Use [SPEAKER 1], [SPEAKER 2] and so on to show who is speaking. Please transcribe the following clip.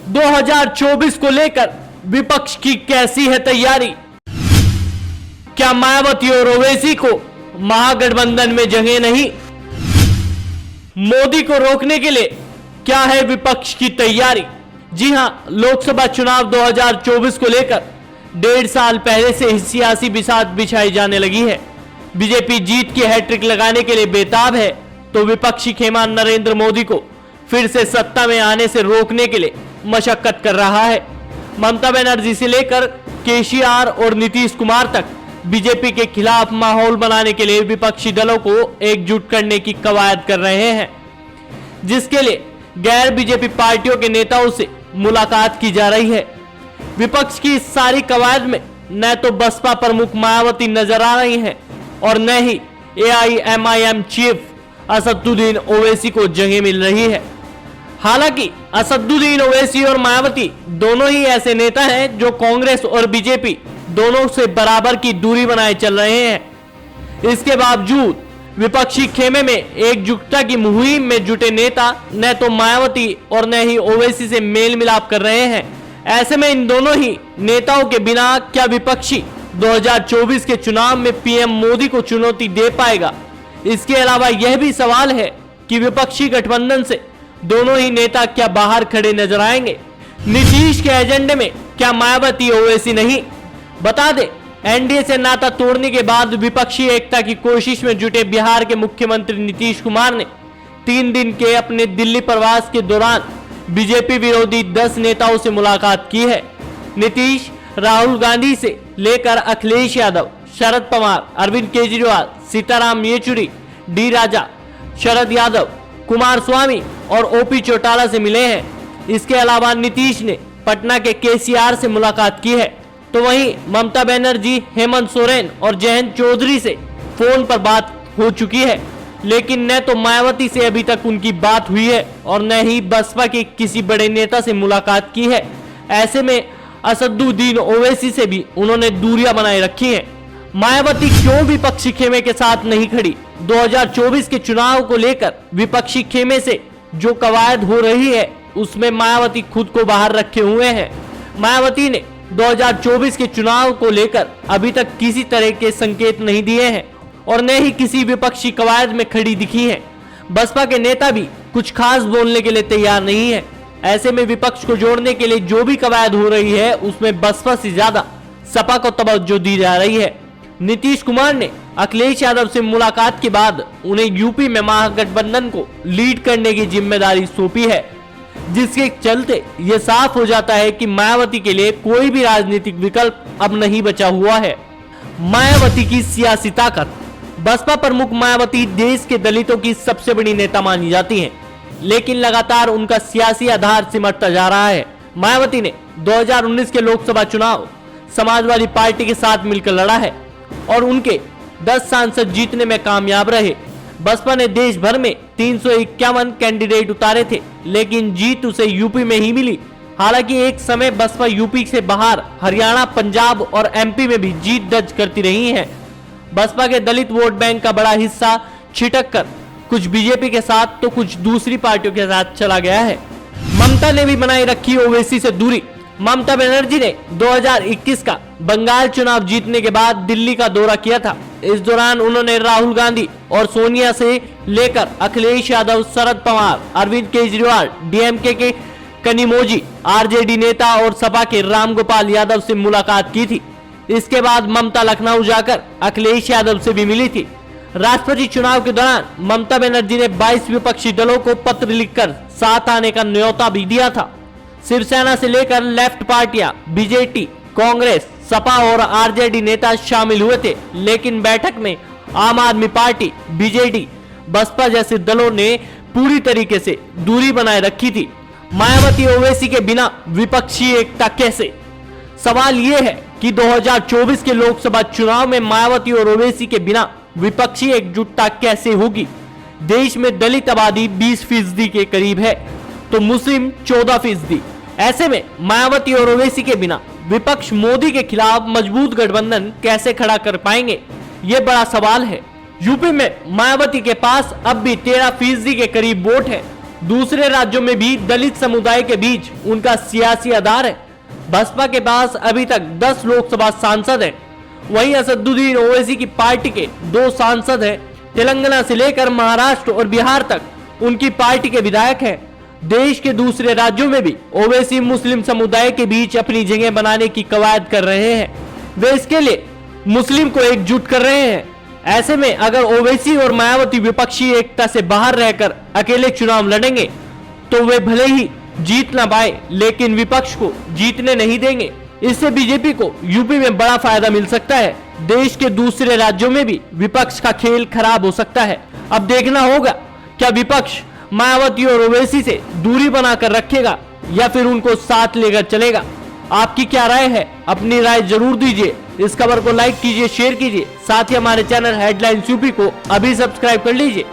[SPEAKER 1] 2024 को लेकर विपक्ष की कैसी है तैयारी? क्या मायावती और ओवैसी को महागठबंधन में जगह नहीं? मोदी को रोकने के लिए क्या है विपक्ष की तैयारी? जी हां, लोकसभा चुनाव 2024 को लेकर 1.5 साल पहले से ही सियासी बिसात बिछाई जाने लगी है। बीजेपी जीत की हैट्रिक लगाने के लिए बेताब है, तो विपक्षी खेमा नरेंद्र मोदी को फिर से सत्ता में आने से रोकने के लिए मशक्कत कर रहा है। ममता बनर्जी से लेकर केसीआर और नीतीश कुमार तक बीजेपी के खिलाफ माहौल बनाने के लिए विपक्षी दलों को एकजुट करने की कवायद कर रहे हैं, जिसके लिए गैर बीजेपी पार्टियों के नेताओं से मुलाकात की जा रही है। विपक्ष की इस सारी कवायद में न तो बसपा प्रमुख मायावती नजर आ रही हैं और न ही AIMIM चीफ असदुद्दीन ओवैसी को जगह मिल रही है। हालांकि असदुद्दीन ओवैसी और मायावती दोनों ही ऐसे नेता हैं जो कांग्रेस और बीजेपी दोनों से बराबर की दूरी बनाए चल रहे हैं। इसके बावजूद विपक्षी खेमे में एकजुटता की मुहिम में जुटे नेता न तो मायावती और न ही ओवैसी से मेल मिलाप कर रहे हैं। ऐसे में इन दोनों ही नेताओं के बिना क्या विपक्षी 2024 के चुनाव में PM मोदी को चुनौती दे पाएगा? इसके अलावा यह भी सवाल है कि विपक्षी गठबंधन से दोनों ही नेता क्या बाहर खड़े नजर आएंगे? नीतीश के एजेंडे में क्या मायावती ओवैसी नहीं? बता दें, NDA से नाता तोड़ने के बाद विपक्षी एकता की कोशिश में जुटे बिहार के मुख्यमंत्री नीतीश कुमार ने 3 दिन के अपने दिल्ली प्रवास के दौरान बीजेपी विरोधी 10 नेताओं से मुलाकात की है। नीतीश राहुल गांधी से लेकर अखिलेश यादव, शरद पवार, अरविंद केजरीवाल, सीताराम येचुरी, डी राजा, शरद यादव, कुमार स्वामी और OP चौटाला से मिले हैं। इसके अलावा नीतीश ने पटना के केसीआर से मुलाकात की है, तो वहीं ममता बनर्जी, हेमंत सोरेन और जयंत चौधरी से फोन पर बात हो चुकी है, लेकिन न तो मायावती से अभी तक उनकी बात हुई है और न ही बसपा के किसी बड़े नेता से मुलाकात की है। ऐसे में असदुद्दीन ओवैसी से भी उन्होंने दूरियां बनाए रखी हैं। मायावती क्यों विपक्षी खेमे के साथ नहीं खड़ी? 2024 के चुनाव को लेकर विपक्षी खेमे से जो कवायद हो रही है उसमें मायावती खुद को बाहर रखे हुए हैं। मायावती ने 2024 के चुनाव को लेकर अभी तक किसी तरह के संकेत नहीं दिए हैं और न ही किसी विपक्षी कवायद में खड़ी दिखी है। बसपा के नेता भी कुछ खास बोलने के लिए तैयार नहीं है। ऐसे में विपक्ष को जोड़ने के लिए जो भी कवायद हो रही है उसमें बसपा से ज्यादा सपा को तवज्जो दी जा रही है। नीतीश कुमार ने अखिलेश यादव से मुलाकात के बाद उन्हें यूपी में महागठबंधन को लीड करने की जिम्मेदारी सौंपी है, जिसके चलते ये साफ हो जाता है कि मायावती के लिए कोई भी राजनीतिक विकल्प अब नहीं बचा हुआ है। मायावती की सियासी ताकत। बसपा प्रमुख मायावती देश के दलितों की सबसे बड़ी नेता मानी जाती हैं, लेकिन लगातार उनका सियासी आधार सिमटता जा रहा है। मायावती ने 2019 के लोकसभा चुनाव समाजवादी पार्टी के साथ मिलकर लड़ा है और उनके 10 सांसद जीतने में कामयाब रहे। बसपा ने देश भर में 351 कैंडिडेट उतारे थे, लेकिन जीत उसे यूपी में ही मिली। हालांकि एक समय बसपा यूपी से बाहर हरियाणा, पंजाब और MP में भी जीत दर्ज करती रही है। बसपा के दलित वोट बैंक का बड़ा हिस्सा छिटक कर कुछ बीजेपी के साथ तो कुछ दूसरी पार्टियों के साथ चला गया है। ममता ने भी बनाई रखी ओवैसी से दूरी। ममता बनर्जी ने 2021 का बंगाल चुनाव जीतने के बाद दिल्ली का दौरा किया था। इस दौरान उन्होंने राहुल गांधी और सोनिया से लेकर अखिलेश यादव, शरद पवार, अरविंद केजरीवाल, DMK के कनिमोझी, RJD नेता और सपा के रामगोपाल यादव से मुलाकात की थी। इसके बाद ममता लखनऊ जाकर अखिलेश यादव से भी मिली थी। राष्ट्रपति चुनाव के दौरान ममता बनर्जी ने 22 विपक्षी दलों को पत्र लिखकर साथ आने का न्योता भी दिया था। शिवसेना से लेकर लेफ्ट पार्टियां, BJP, कांग्रेस, सपा और RJD नेता शामिल हुए थे, लेकिन बैठक में आम आदमी पार्टी, BJD, बसपा जैसे दलों ने पूरी तरीके से दूरी बनाए रखी थी। मायावती ओवैसी के बिना विपक्षी एकता कैसे? सवाल यह है कि 2024 के लोकसभा चुनाव में मायावती और ओवैसी के बिना विपक्षी एकजुटता कैसे होगी? देश में दलित आबादी 20% के करीब है, तो मुस्लिम 14%। ऐसे में मायावती और ओवैसी के बिना विपक्ष मोदी के खिलाफ मजबूत गठबंधन कैसे खड़ा कर पाएंगे? ये बड़ा सवाल है। यूपी में मायावती के पास अब भी 13% के करीब वोट है दूसरे राज्यों में भी दलित समुदाय के बीच उनका सियासी आधार है। बसपा के पास अभी तक 10 लोकसभा सांसद हैं। वहीं असदुद्दीन ओवैसी की पार्टी के 2 सांसद हैं। तेलंगाना से लेकर महाराष्ट्र और बिहार तक उनकी पार्टी के विधायक हैं। देश के दूसरे राज्यों में भी ओवैसी मुस्लिम समुदाय के बीच अपनी जगह बनाने की कवायद कर रहे हैं। वे इसके लिए मुस्लिम को एकजुट कर रहे हैं। ऐसे में अगर ओवैसी और मायावती विपक्षी एकता से बाहर रहकर अकेले चुनाव लड़ेंगे तो वे भले ही जीत ना पाए, लेकिन विपक्ष को जीतने नहीं देंगे। इससे बीजेपी को यूपी में बड़ा फायदा मिल सकता है। देश के दूसरे राज्यों में भी विपक्ष का खेल खराब हो सकता है। अब देखना होगा क्या विपक्ष मायावती और ओवैसी से दूरी बनाकर रखेगा या फिर उनको साथ लेकर चलेगा। आपकी क्या राय है? अपनी राय जरूर दीजिए। इस खबर को लाइक कीजिए, शेयर कीजिए, साथ ही हमारे चैनल हेडलाइंस यूपी को अभी सब्सक्राइब कर लीजिए।